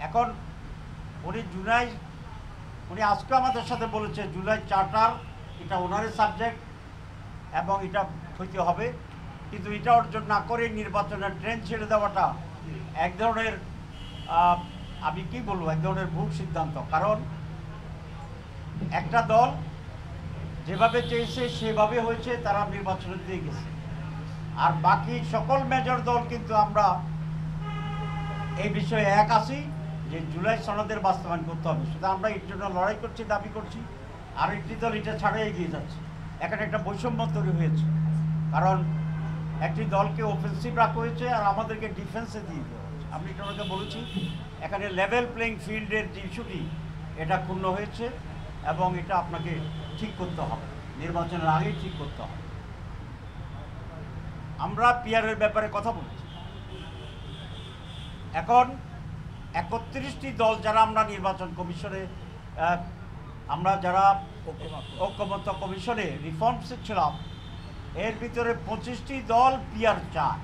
এখন উনি আজকে আমাদের সাথে বলেছে জুলাই চার্টার এটা ওনারের সাবজেক্ট এবং এটা হইতে হবে, কিন্তু এটা অর্জন না করে নির্বাচনের ট্রেন ছেড়ে দেওয়াটা এক ধরনের আমি কি বলবো, এক ধরনের ভুল সিদ্ধান্ত। কারণ একটা দল যেভাবে চেয়েছে সেভাবে হয়েছে, তারা নির্বাচনে দিয়ে গেছে। আর বাকি সকল মেজর দল কিন্তু আমরা এই বিষয়ে এক আছি যে জুলাই সনদের বাস্তবায়ন করতে হবে। শুধু আমরা এর জন্য লড়াই করছি, দাবি করছি, আর একটি দল এটা ছাড়াই এগিয়ে যাচ্ছে। এখানে একটা বৈষম্য তৈরি হয়েছে, কারণ একটি দলকে অফেন্সিভ রাখা হয়েছে আর আমাদেরকে ডিফেন্সে দিয়ে দেওয়া হয়েছে। আমি এটা বলেছি, এখানে লেভেল প্লেইং ফিল্ডের যে ইস্যুটি এটা ক্ষুণ্ণ হয়েছে এবং এটা আপনাকে ঠিক করতে হবে, নির্বাচনের আগেই ঠিক করতে হবে। আমরা পিআরের ব্যাপারে কথা বলছি। এখন 31টি দল যারা আমরা নির্বাচন কমিশনে আমরা যারা ঐক্যমত্য কমিশনে রিফর্মসে ছিলাম, এর ভিতরে 25টি দল পিআর চায়।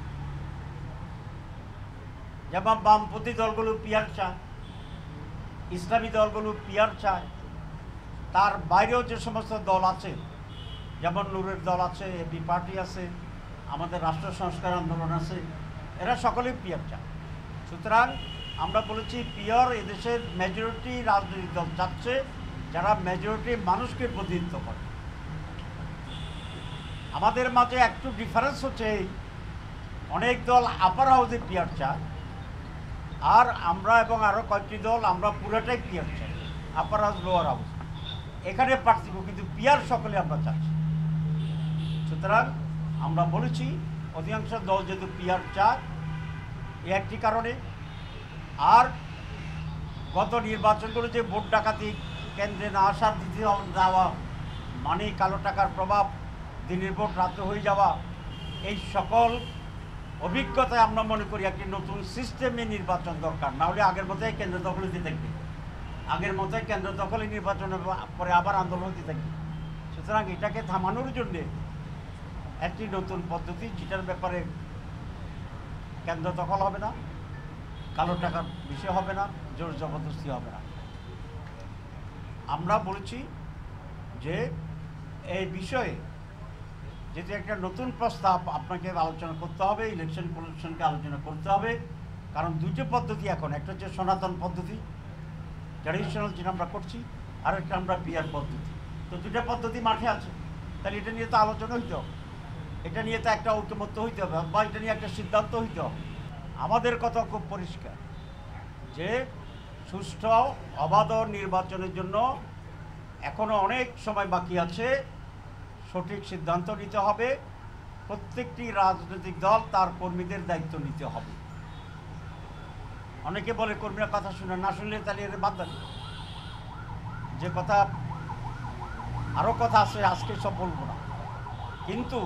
যেমন বামপন্থী দলগুলো পিআর চায়, ইসলামী দলগুলো পিআর চায়, তার বাইরেও যে সমস্ত দল আছে, যেমন নূরের দল আছে, এবি পার্টি আছে, আমাদের রাষ্ট্র সংস্কার আন্দোলন আছে, এরা সকলেই পিআর চায়। সুতরাং আমরা বলেছি পিআর এদেশের মেজরিটি রাজনৈতিক দল চাচ্ছে, যারা মেজরিটি মানুষকে প্রতিনিধিত্ব করে। আমাদের মাঝে একটু ডিফারেন্স হচ্ছে, অনেক দল আপার হাউসে পিআর চায়, আর আমরা এবং আরও কয়েকটি দল আমরা পুরোটাই পিআর চাই, আপার হাউস লোয়ার হাউস, এখানে পার্থক্য, কিন্তু পিআর সকলে আমরা চাচ্ছি। সুতরাং আমরা বলেছি অধিকাংশ দল যেহেতু পিআর চায়, এই একটি কারণে। আর গত নির্বাচনগুলো যে ভোট ডাকাতি, কেন্দ্রে না আসার দিতে যাওয়া, মানে কালো টাকার প্রভাব, দিনের ভোট রাতে হয়ে যাওয়া, এই সকল অভিজ্ঞতায় আমরা মনে করি একটি নতুন সিস্টেমে নির্বাচন দরকার। না হলে আগের মতোই কেন্দ্র দখল হতে থাকবে, আগের মতোই কেন্দ্র দখলে নির্বাচনের পরে আবার আন্দোলন হতে থাকবে। সুতরাং এটাকে থামানোর জন্যে একটি নতুন পদ্ধতি, যেটার ব্যাপারে কেন্দ্র দখল হবে না, কালো টাকার বিষয় হবে না, জোর জবরদস্তি হবে না। আমরা বলেছি যে এই বিষয়ে যেটি একটা নতুন প্রস্তাব আপনাকে আলোচনা করতে হবে, ইলেকশন কমিশনকে আলোচনা করতে হবে। কারণ দুটো পদ্ধতি এখন, একটা হচ্ছে সনাতন পদ্ধতি, ট্র্যাডিশনাল যেটা আমরা করছি, আর একটা আমরা পিআর পদ্ধতি। তো দুটো পদ্ধতি মাঠে আছে, তাহলে এটা নিয়ে তো আলোচনা হইতে হবে, এটা নিয়ে তো একটা ঐকমত্য হইতে হবে, বা এটা নিয়ে একটা সিদ্ধান্ত হইতে হবে। আমাদের কথা খুব পরিষ্কার যে সুষ্ঠু অবাধ নির্বাচনের জন্য এখনও অনেক সময় বাকি আছে, সঠিক সিদ্ধান্ত নিতে হবে। প্রত্যেকটি রাজনৈতিক দল তার কর্মীদের দায়িত্ব নিতে হবে। অনেকে বলে কর্মীরা কথা শুনে, না শুনলে তাহলে এর বাদ দেন। যে কথা আরও কথা আছে, আজকে সব বলবো না, কিন্তু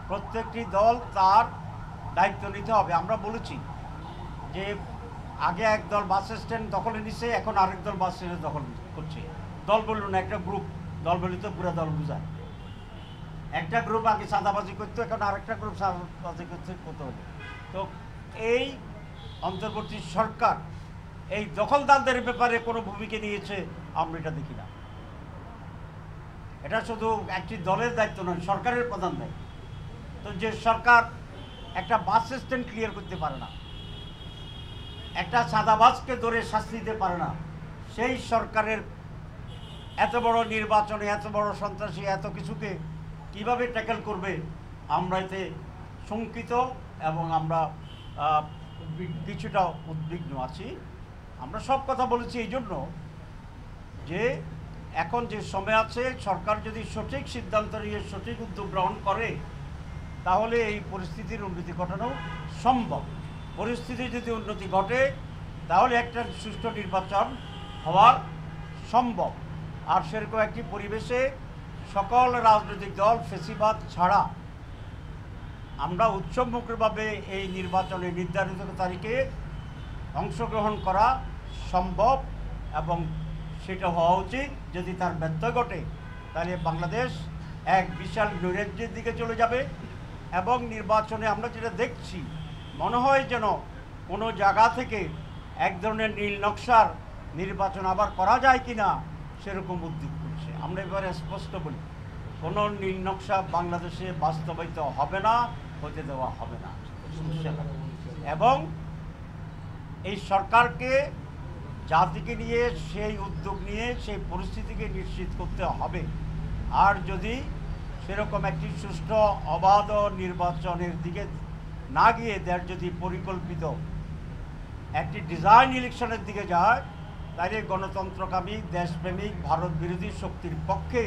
প্রত্যেকটি দল তার দায়িত্ব নিতে হবে। আমরা বলেছি যে আগে এক দল বাস স্ট্যান্ড দখলে নিচ্ছে, এখন আরেক দল বাস স্ট্যান্ডে দখল করছে। দল বলল না, একটা গ্রুপ। দল বলি তো পুরো দল বোঝায়। একটা গ্রুপ আগে চাঁদাবাজি করতো, এখন আরেকটা গ্রুপ চাঁদাবাজি করতে হবে। তো এই অন্তর্বর্তী সরকার এই দখলদারদের ব্যাপারে কোনো ভূমিকা নিয়েছে আমরা এটা দেখি না। এটা শুধু একটি দলের দায়িত্ব নয়, সরকারের প্রধান দায়িত্ব। তো যে সরকার একটা বাস স্ট্যান্ড ক্লিয়ার করতে পারে না, একটা চাঁদাবাজকে ধরে শাস্তি দিতে পারে না, সেই সরকারের এত বড় নির্বাচনে এত বড় সন্ত্রাসী এত কিছুকে কিভাবে ট্যাকেল করবে, আমরা এতে শঙ্কিত এবং আমরা কিছুটা উদ্বিগ্ন আছি। আমরা সব কথা বলেছি এই জন্য যে এখন যে সময় আছে, সরকার যদি সঠিক সিদ্ধান্ত নিয়ে সঠিক উদ্যোগ গ্রহণ করে, তাহলে এই পরিস্থিতির উন্নতি ঘটানো সম্ভব। পরিস্থিতি যদি উন্নতি ঘটে, তাহলে একটা সুষ্ঠু নির্বাচন হওয়ার সম্ভব। আর সেরকম একটি পরিবেশে সকল রাজনৈতিক দল ফেসিবাদ ছাড়া আমরা উৎসবমুখরভাবে এই নির্বাচনে নির্ধারিত তারিখে অংশগ্রহণ করা সম্ভব, এবং সেটা হওয়া উচিত। যদি তার ব্যত্যয় ঘটে, তাহলে বাংলাদেশ এক বিশাল নৈরাজ্যের দিকে চলে যাবে। এবং নির্বাচনে আমরা যেটা দেখছি, মনে হয় যেন কোনো জায়গা থেকে এক ধরনের নীল নকশার নির্বাচন আবার করা যায় কি না সেরকম উদ্যোগ করছে। আমরা এবারে স্পষ্ট বলি, কোনো নীল নকশা বাংলাদেশে বাস্তবায়িত হবে না, হতে দেওয়া হবে না। এবং এই সরকারকে জাতিকে নিয়ে সেই উদ্যোগ নিয়ে সেই পরিস্থিতিকে নিশ্চিত করতে হবে। আর যদি সেরকম একটি সুষ্ঠু অবাধ নির্বাচনের দিকে না গিয়ে দেশ যদি পরিকল্পিত একটি ডিজাইন ইলেকশনের দিকে যায়, তাহলে গণতন্ত্রকামী দেশপ্রেমিক ভারত বিরোধী শক্তির পক্ষে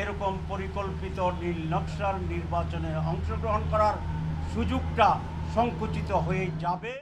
এরকম পরিকল্পিত নীল নকশার নির্বাচনে অংশগ্রহণ করার সুযোগটা সংকুচিত হয়ে যাবে।